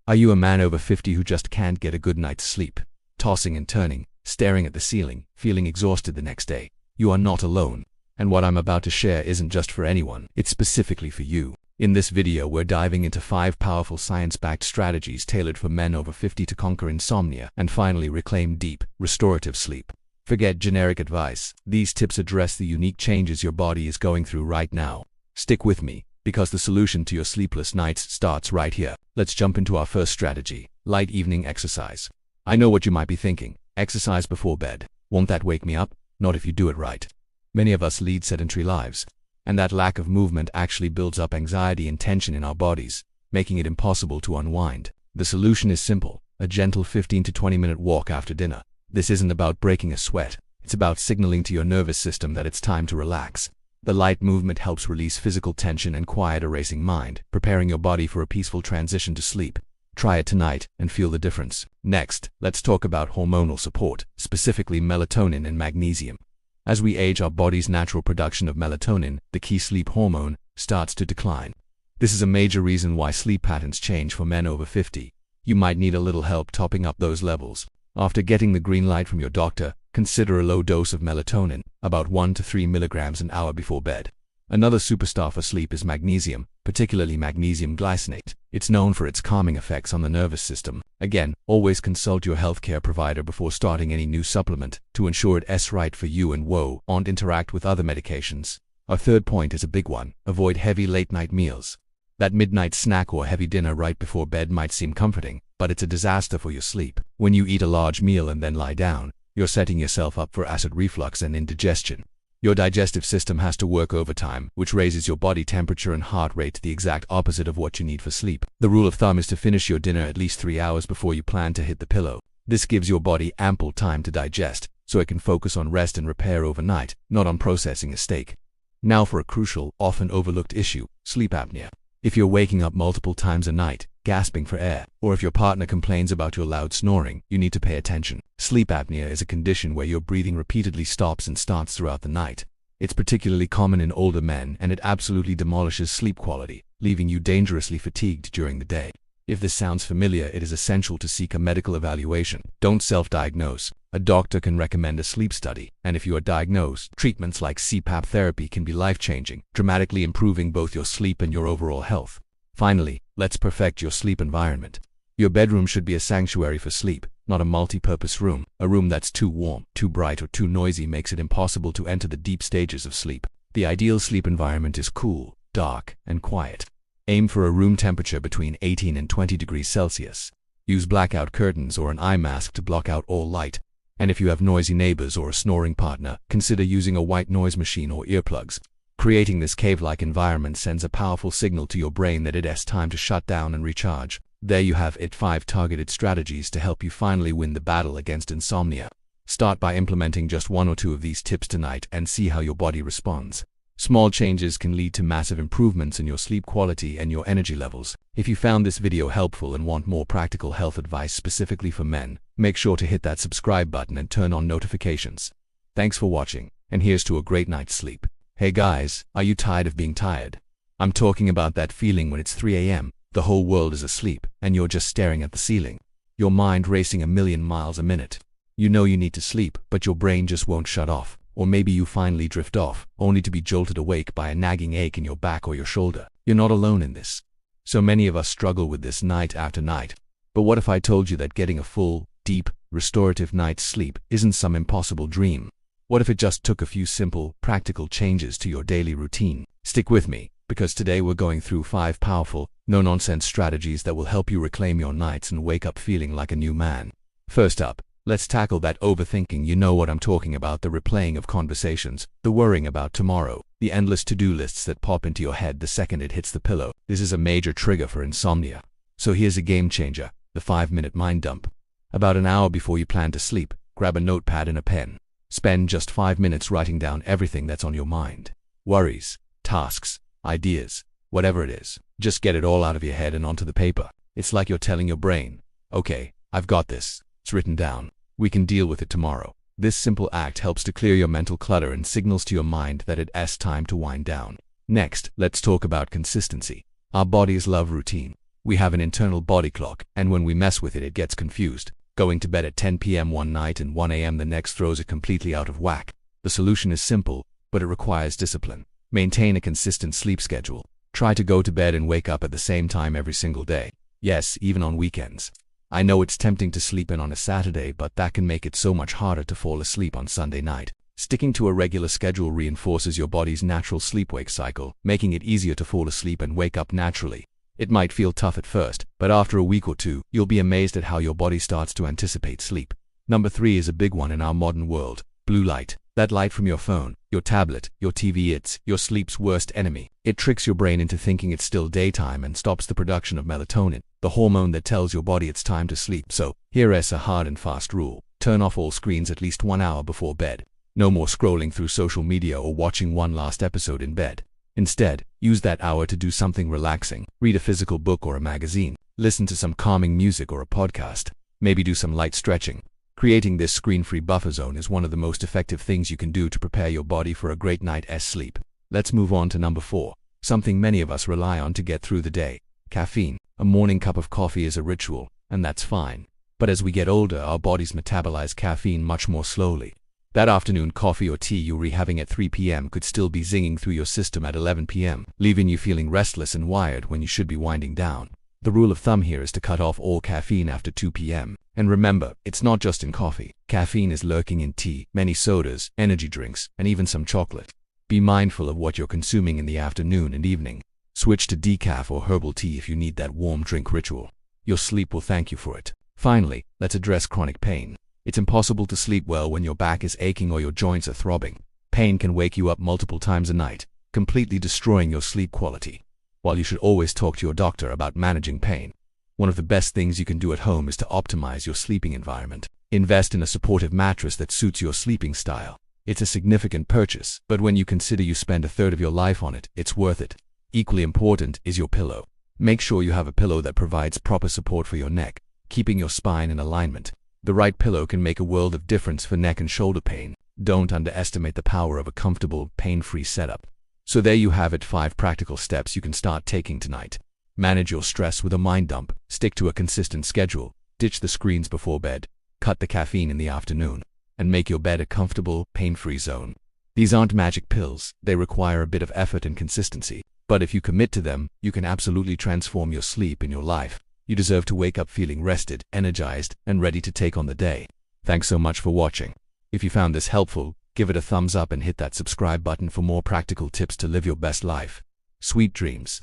Are you a man over 50 who just can't get a good night's sleep? Tossing and turning, staring at the ceiling, feeling exhausted the next day? You are not alone. And what I'm about to share isn't just for anyone, it's specifically for you. In this video, we're diving into 5 powerful science-backed strategies tailored for men over 50 to conquer insomnia and finally reclaim deep, restorative sleep. Forget generic advice. These tips address the unique changes your body is going through right now. Stick with me, because the solution to your sleepless nights starts right here. Let's jump into our first strategy: light evening exercise. I know what you might be thinking. Exercise before bed. Won't that wake me up? Not if you do it right. Many of us lead sedentary lives, and that lack of movement actually builds up anxiety and tension in our bodies, making it impossible to unwind. The solution is simple: a gentle 15 to 20-minute walk after dinner. This isn't about breaking a sweat. It's about signaling to your nervous system that it's time to relax. The light movement helps release physical tension and quiet a racing mind, preparing your body for a peaceful transition to sleep. Try it tonight and feel the difference. Next, let's talk about hormonal support, specifically melatonin and magnesium. As we age, our body's natural production of melatonin, the key sleep hormone, starts to decline. This is a major reason why sleep patterns change for men over 50. You might need a little help topping up those levels. After getting the green light from your doctor, consider a low dose of melatonin, about 1 to 3 milligrams an hour before bed. Another superstar for sleep is magnesium, particularly magnesium glycinate. It's known for its calming effects on the nervous system. Again, always consult your healthcare provider before starting any new supplement to ensure it's right for you and won't interact with other medications. Our third point is a big one: avoid heavy late-night meals. That midnight snack or heavy dinner right before bed might seem comforting, but it's a disaster for your sleep. When you eat a large meal and then lie down, you're setting yourself up for acid reflux and indigestion. Your digestive system has to work overtime, which raises your body temperature and heart rate, the exact opposite of what you need for sleep. The rule of thumb is to finish your dinner at least 3 hours before you plan to hit the pillow. This gives your body ample time to digest, so it can focus on rest and repair overnight, not on processing a steak. Now for a crucial, often overlooked issue: sleep apnea. If you're waking up multiple times a night, gasping for air, or if your partner complains about your loud snoring, you need to pay attention. Sleep apnea is a condition where your breathing repeatedly stops and starts throughout the night. It's particularly common in older men, and it absolutely demolishes sleep quality, leaving you dangerously fatigued during the day. If this sounds familiar, it is essential to seek a medical evaluation. Don't self-diagnose. A doctor can recommend a sleep study, and if you are diagnosed, treatments like CPAP therapy can be life-changing, dramatically improving both your sleep and your overall health. Finally, let's perfect your sleep environment. Your bedroom should be a sanctuary for sleep, not a multi-purpose room. A room that's too warm, too bright, or too noisy makes it impossible to enter the deep stages of sleep. The ideal sleep environment is cool, dark, and quiet. Aim for a room temperature between 18 and 20 degrees Celsius. Use blackout curtains or an eye mask to block out all light. And if you have noisy neighbors or a snoring partner, consider using a white noise machine or earplugs. Creating this cave-like environment sends a powerful signal to your brain that it's time to shut down and recharge. There you have it: 5 targeted strategies to help you finally win the battle against insomnia. Start by implementing just 1 or 2 of these tips tonight and see how your body responds. Small changes can lead to massive improvements in your sleep quality and your energy levels. If you found this video helpful and want more practical health advice specifically for men, make sure to hit that subscribe button and turn on notifications. Thanks for watching, and here's to a great night's sleep. Hey guys, are you tired of being tired? I'm talking about that feeling when it's 3 a.m., the whole world is asleep, and you're just staring at the ceiling. Your mind racing a million miles a minute. You know you need to sleep, but your brain just won't shut off. Or maybe you finally drift off, only to be jolted awake by a nagging ache in your back or your shoulder. You're not alone in this. So many of us struggle with this night after night. But what if I told you that getting a full, deep, restorative night's sleep isn't some impossible dream? What if it just took a few simple, practical changes to your daily routine? Stick with me, because today we're going through 5 powerful, no-nonsense strategies that will help you reclaim your nights and wake up feeling like a new man. First up, let's tackle that overthinking. You know what I'm talking about: the replaying of conversations, the worrying about tomorrow, the endless to-do lists that pop into your head the second it hits the pillow. This is a major trigger for insomnia. So here's a game changer: the 5-minute mind dump. About an hour before you plan to sleep, grab a notepad and a pen. Spend just 5 minutes writing down everything that's on your mind. Worries, tasks, ideas, whatever it is. Just get it all out of your head and onto the paper. It's like you're telling your brain, okay, I've got this. It's written down. We can deal with it tomorrow. This simple act helps to clear your mental clutter and signals to your mind that it's time to wind down. Next, let's talk about consistency. Our bodies love routine. We have an internal body clock, and when we mess with it, it gets confused. Going to bed at 10 p.m. one night and 1 a.m. the next throws it completely out of whack. The solution is simple, but it requires discipline. Maintain a consistent sleep schedule. Try to go to bed and wake up at the same time every single day. Yes, even on weekends. I know it's tempting to sleep in on a Saturday, but that can make it so much harder to fall asleep on Sunday night. Sticking to a regular schedule reinforces your body's natural sleep-wake cycle, making it easier to fall asleep and wake up naturally. It might feel tough at first, but after a week or two, you'll be amazed at how your body starts to anticipate sleep. Number 3 is a big one in our modern world: blue light. That light from your phone, your tablet, your TV, it's your sleep's worst enemy. It tricks your brain into thinking it's still daytime and stops the production of melatonin, the hormone that tells your body it's time to sleep. So, here is a hard and fast rule: turn off all screens at least 1 hour before bed. No more scrolling through social media or watching one last episode in bed. Instead, use that hour to do something relaxing. Read a physical book or a magazine. Listen to some calming music or a podcast. Maybe do some light stretching. Creating this screen-free buffer zone is one of the most effective things you can do to prepare your body for a great night's sleep. Let's move on to number 4, something many of us rely on to get through the day: caffeine. A morning cup of coffee is a ritual, and that's fine. But as we get older, our bodies metabolize caffeine much more slowly. That afternoon coffee or tea you were having at 3 p.m. could still be zinging through your system at 11 p.m., leaving you feeling restless and wired when you should be winding down. The rule of thumb here is to cut off all caffeine after 2 p.m. And remember, it's not just in coffee. Caffeine is lurking in tea, many sodas, energy drinks, and even some chocolate. Be mindful of what you're consuming in the afternoon and evening. Switch to decaf or herbal tea if you need that warm drink ritual. Your sleep will thank you for it. Finally, let's address chronic pain. It's impossible to sleep well when your back is aching or your joints are throbbing. Pain can wake you up multiple times a night, completely destroying your sleep quality. While you should always talk to your doctor about managing pain, one of the best things you can do at home is to optimize your sleeping environment. Invest in a supportive mattress that suits your sleeping style. It's a significant purchase, but when you consider you spend a third of your life on it, it's worth it. Equally important is your pillow. Make sure you have a pillow that provides proper support for your neck, keeping your spine in alignment. The right pillow can make a world of difference for neck and shoulder pain. Don't underestimate the power of a comfortable, pain-free setup. So there you have it: 5 practical steps you can start taking tonight. Manage your stress with a mind dump. Stick to a consistent schedule. Ditch the screens before bed. Cut the caffeine in the afternoon. And make your bed a comfortable, pain-free zone. These aren't magic pills. They require a bit of effort and consistency. But if you commit to them, you can absolutely transform your sleep and your life. You deserve to wake up feeling rested, energized, and ready to take on the day. Thanks so much for watching. If you found this helpful, give it a thumbs up and hit that subscribe button for more practical tips to live your best life. Sweet dreams.